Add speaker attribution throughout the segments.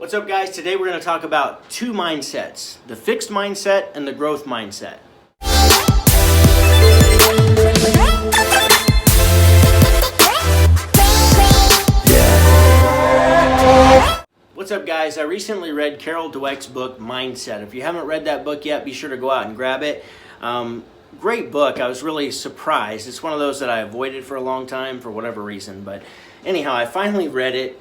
Speaker 1: What's up, guys? Today we're going to talk about two mindsets, the fixed mindset and the growth mindset. What's up, guys? I recently read Carol Dweck's book, Mindset. If you haven't read that book yet, be sure to go out and grab it. Great book. I was really surprised. It's one of those that I avoided for a long time for whatever reason. But anyhow, I finally read it.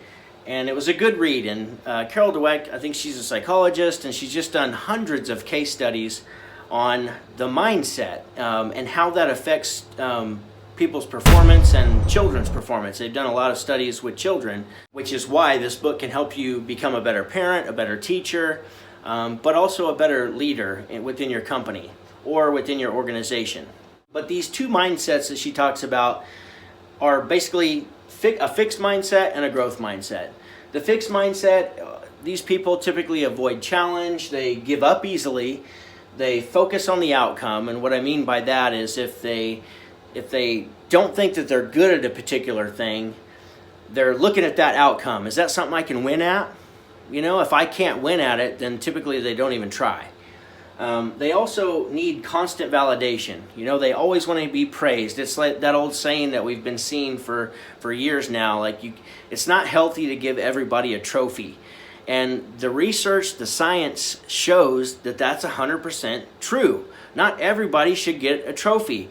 Speaker 1: And it was a good read, and Carol Dweck, I think she's a psychologist, and she's just done hundreds of case studies on the mindset and how that affects people's performance and children's performance. They've done a lot of studies with children, which is why this book can help you become a better parent, a better teacher, but also a better leader within your company or within your organization. But these two mindsets that she talks about are basically a fixed mindset and a growth mindset. The fixed mindset, these people typically avoid challenge, they give up easily, they focus on the outcome, and what I mean by that is if they don't think that they're good at a particular thing, they're looking at that outcome. Is that something I can win at? You know, if I can't win at it, then typically they don't even try. They also need constant validation. You know, they always want to be praised. It's like that old saying that we've been seeing for years now, it's not healthy to give everybody a trophy. And the research, the science shows that that's 100% true. Not everybody should get a trophy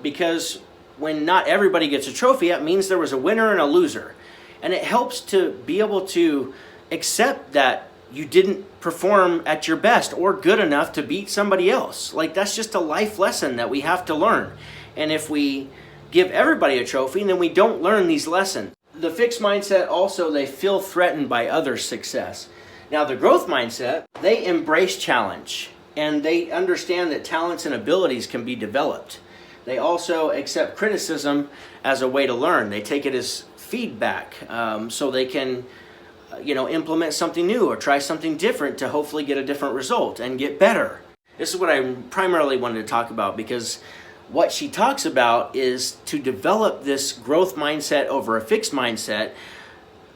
Speaker 1: because when not everybody gets a trophy, that means there was a winner and a loser. And it helps to be able to accept that you didn't perform at your best or good enough to beat somebody else. That's just a life lesson that we have to learn. And if we give everybody a trophy, then we don't learn these lessons. The fixed mindset also, they feel threatened by others' success. Now the growth mindset, they embrace challenge and they understand that talents and abilities can be developed. They also accept criticism as a way to learn. They take it as feedback so they can implement something new or try something different to hopefully get a different result and get better. This is what I primarily wanted to talk about, because what she talks about is to develop this growth mindset over a fixed mindset.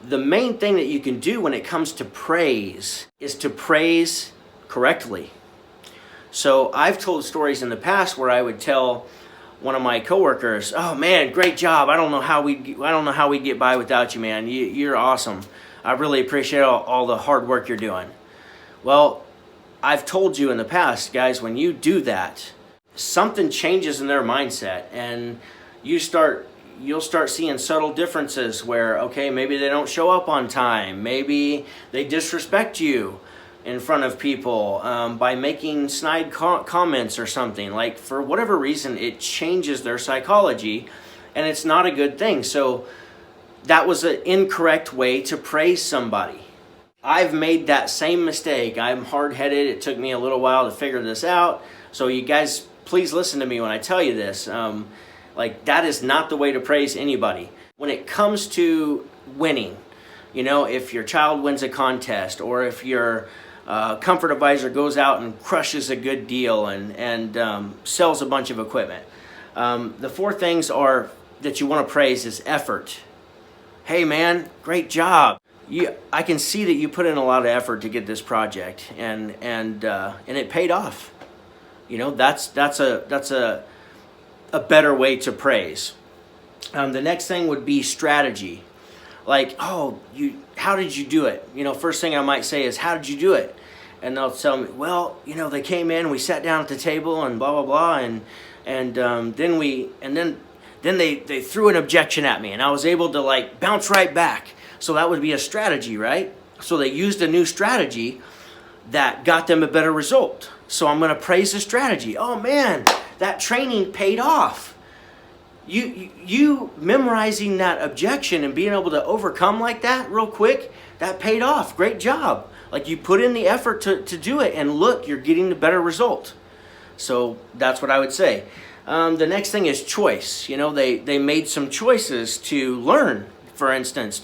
Speaker 1: The main thing that you can do when it comes to praise is to praise correctly. So I've told stories in the past where I would tell one of my coworkers, "Oh man, great job. I don't know how we'd get by without you, man. You're awesome. I really appreciate all the hard work you're doing." Well, I've told you in the past, guys, when you do that, something changes in their mindset, and you'll start seeing subtle differences where, okay, maybe they don't show up on time, maybe they disrespect you in front of people by making snide comments or something. For whatever reason, it changes their psychology, and it's not a good thing. So that was an incorrect way to praise somebody. I've made that same mistake. I'm hard-headed. It took me a little while to figure this out. So you guys, please listen to me when I tell you this. That is not the way to praise anybody. When it comes to winning, if your child wins a contest, or if your comfort advisor goes out and crushes a good deal and sells a bunch of equipment, the four things that you want to praise is effort. Hey man, great job. I can see that you put in a lot of effort to get this project, and it paid off. That's a better way to praise. The next thing would be strategy. How did you do it? First thing I might say is, how did you do it? And they'll tell me, well, they came in, we sat down at the table, and blah blah blah, then they threw an objection at me, and I was able to bounce right back. So that would be a strategy, right? So they used a new strategy that got them a better result. So I'm going to praise the strategy. Oh man, that training paid off. You memorizing that objection and being able to overcome like that real quick, that paid off. Great job. You put in the effort to do it, and look, you're getting the better result. So that's what I would say. The next thing is choice. They made some choices to learn, for instance,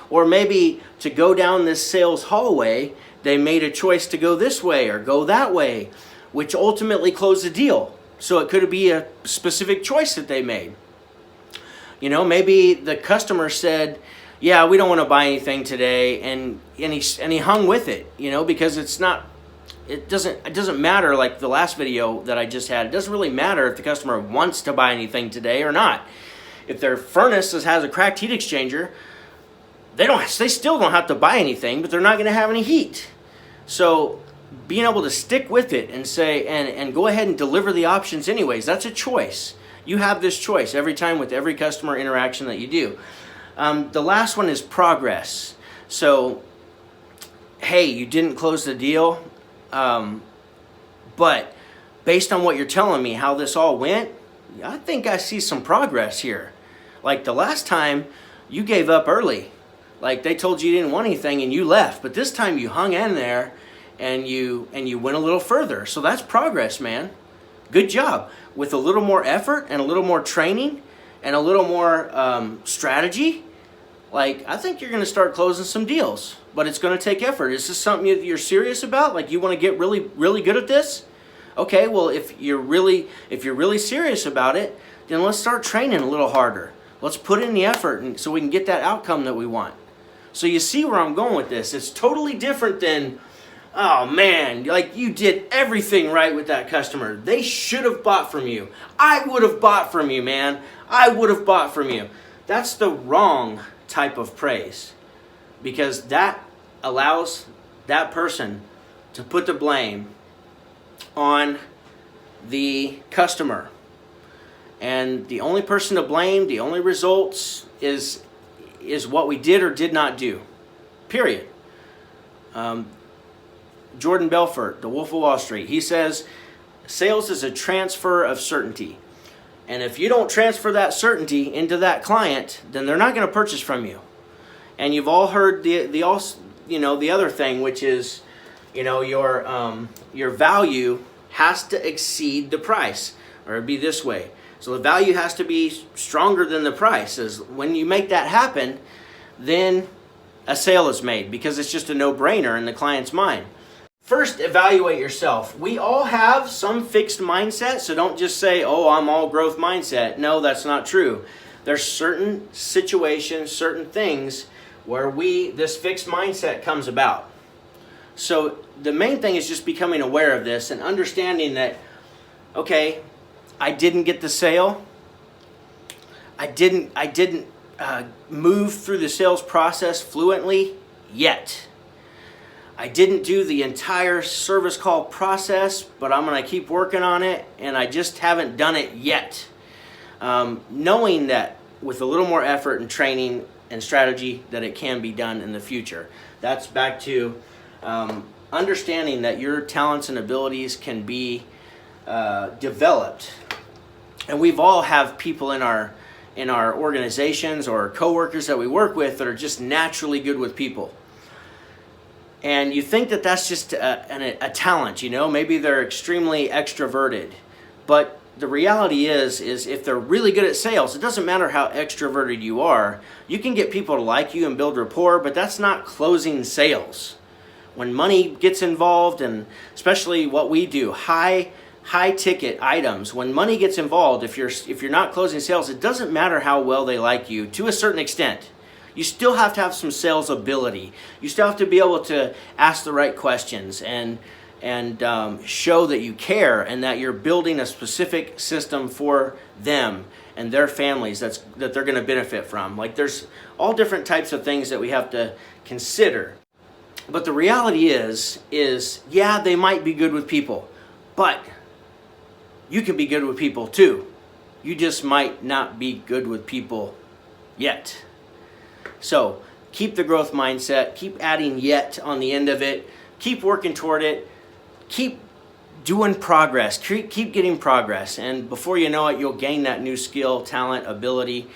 Speaker 1: or maybe to go down this sales hallway, they made a choice to go this way or go that way, which ultimately closed the deal. So it could be a specific choice that they made. Maybe the customer said, yeah, we don't want to buy anything today, and he hung with it, because it doesn't matter, like the last video that I just had. It doesn't really matter if the customer wants to buy anything today or not. If their furnace has a cracked heat exchanger, they still don't have to buy anything, but they're not going to have any heat. So being able to stick with it and say and go ahead and deliver the options anyways, that's a choice. You have this choice every time with every customer interaction that you do. The last one is progress. So, hey, you didn't close the deal, but based on what you're telling me, how this all went, I think I see some progress here. Like the last time, you gave up early. Like they told you didn't want anything and you left, but this time you hung in there and you went a little further. So that's progress, man. Good job. With a little more effort and a little more training and a little more strategy, like I think you're going to start closing some deals. But it's going to take effort. Is this something that you're serious about? Like you want to get really, really good at this? Okay, well if you're really serious about it, then let's start training a little harder. Let's put in the effort so we can get that outcome that we want. So you see where I'm going with this. It's totally different than, oh man, like you did everything right with that customer. They should have bought from you. I would have bought from you, man. I would have bought from you. That's the wrong type of praise, because that allows that person to put the blame on the customer. And the only person to blame, the only results is what we did or did not do. Period. Jordan Belfort, The Wolf of Wall Street, he says, sales is a transfer of certainty. And if you don't transfer that certainty into that client, then they're not going to purchase from you. And you've all heard the other thing, which is, your value has to exceed the price, or it'd be this way. So the value has to be stronger than the price. As when you make that happen, then a sale is made, because it's just a no-brainer in the client's mind. First, evaluate yourself. We all have some fixed mindset, so don't just say, oh, I'm all growth mindset. No, that's not true. There's certain situations, certain things where this fixed mindset comes about. So the main thing is just becoming aware of this and understanding that, okay, I didn't get the sale. I didn't move through the sales process fluently yet. I didn't do the entire service call process, but I'm going to keep working on it, and I just haven't done it yet. Knowing that with a little more effort and training and strategy that it can be done in the future. That's back to understanding that your talents and abilities can be developed. And we've all have people in our organizations or coworkers that we work with that are just naturally good with people. And you think that that's just a talent, maybe they're extremely extroverted. But the reality is if they're really good at sales, it doesn't matter how extroverted you are. You can get people to like you and build rapport, but that's not closing sales. When money gets involved, and especially what we do, high ticket items, when money gets involved, if you're not closing sales, it doesn't matter how well they like you to a certain extent. You still have to have some sales ability. You still have to be able to ask the right questions and show that you care and that you're building a specific system for them and their families that they're going to benefit from. Like there's all different types of things that we have to consider. But the reality is yeah, they might be good with people, but you can be good with people too. You just might not be good with people yet. So keep the growth mindset, keep adding yet on the end of it, keep working toward it, keep doing progress, keep getting progress, and before you know it, you'll gain that new skill, talent, ability,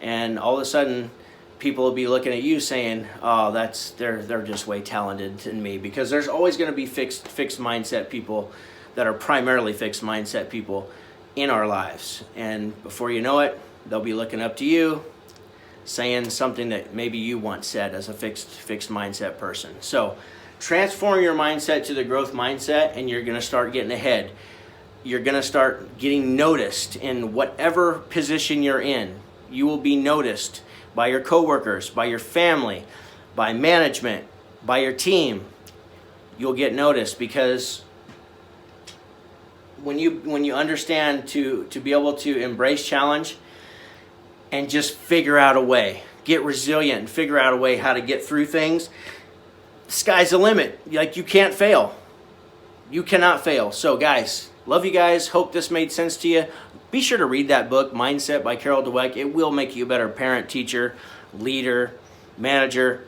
Speaker 1: and all of a sudden people will be looking at you saying, oh, they're just way talented than me, because there's always going to be fixed mindset people that are primarily fixed mindset people in our lives, and before you know it, they'll be looking up to you, saying something that maybe you once said as a fixed mindset person. So transform your mindset to the growth mindset, and you're going to start getting ahead. You're going to start getting noticed in whatever position you're in. You will be noticed by your coworkers, by your family, by management, by your team, you'll get noticed. Because when you understand to be able to embrace challenge and just figure out a way, get resilient and figure out a way how to get through things, the sky's the limit. Like, you can't fail. You cannot fail. So guys, love you guys. Hope this made sense to you. Be sure to read that book, Mindset by Carol Dweck. It will make you a better parent, teacher, leader, manager,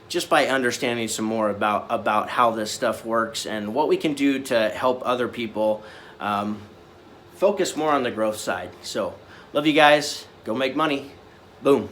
Speaker 1: just by understanding some more about how this stuff works and what we can do to help other people focus more on the growth side. So, love you guys. Go make money. Boom.